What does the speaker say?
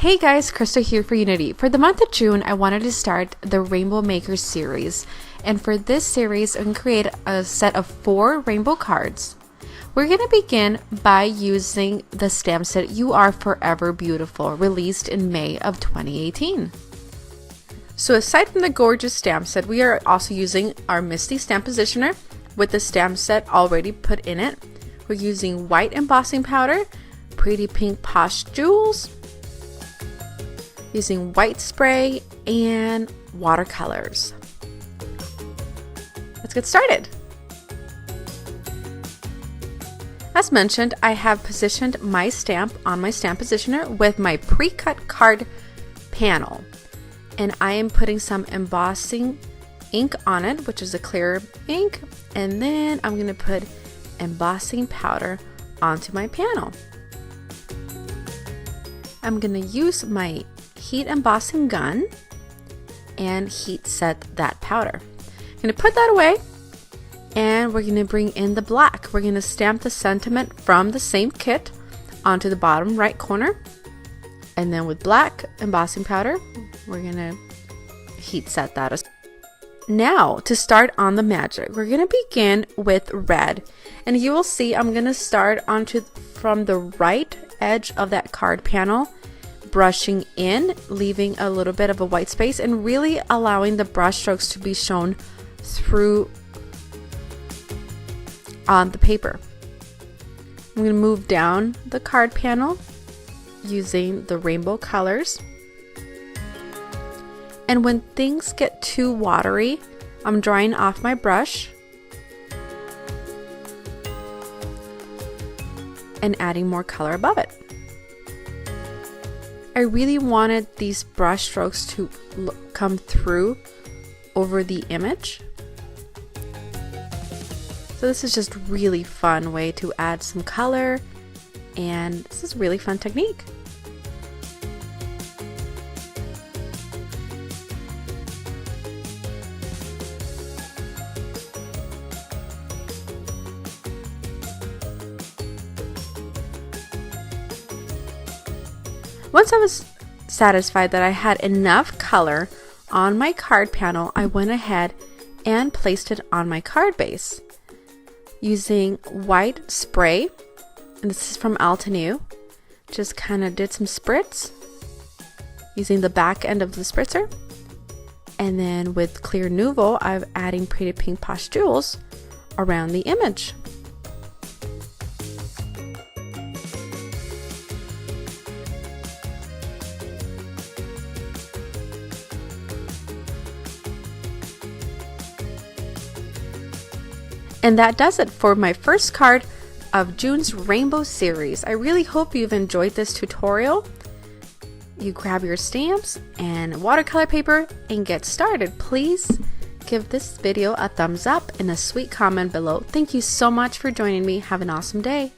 Hey guys, Krista here for Unity. For the month of June, I wanted to start the Rainbow Maker series. And for this series, I'm going to create a set of 4 rainbow cards. We're going to begin by using the stamp set You Are Forever Beautiful, released in May of 2018. So aside from the gorgeous stamp set, we are also using our Misty stamp positioner with the stamp set already put in it. We're using white embossing powder, Pretty Pink Posh jewels, using white spray, and watercolors. Let's get started. As mentioned, I have positioned my stamp on my stamp positioner with my pre-cut card panel. And I am putting some embossing ink on it, which is a clear ink. And then I'm going to put embossing powder onto my panel. I'm going to use my heat embossing gun and heat set that powder. I'm going to put that away and we're going to bring in the black. We're going to stamp the sentiment from the same kit onto the bottom right corner, and then with black embossing powder we're going to heat set that. Now to start on the magic, we're going to begin with red, and you will see I'm going to start from the right edge of that card panel, brushing in, leaving a little bit of a white space and really allowing the brush strokes to be shown through on the paper. I'm going to move down the card panel using the rainbow colors. And when things get too watery, I'm drying off my brush and adding more color above it. I really wanted these brush strokes to come through over the image. So this is just really fun way to add some color, and this is a really fun technique. Once I was satisfied that I had enough color on my card panel, I went ahead and placed it on my card base using white spray, and this is from Altenew. Just kind of did some spritz using the back end of the spritzer, and then with clear Nouveau I'm adding Pretty Pink Posh jewels around the image. And that does it for my first card of June's Rainbow series. I really hope you've enjoyed this tutorial. You grab your stamps and watercolor paper and get started. Please give this video a thumbs up and a sweet comment below. Thank you so much for joining me. Have an awesome day.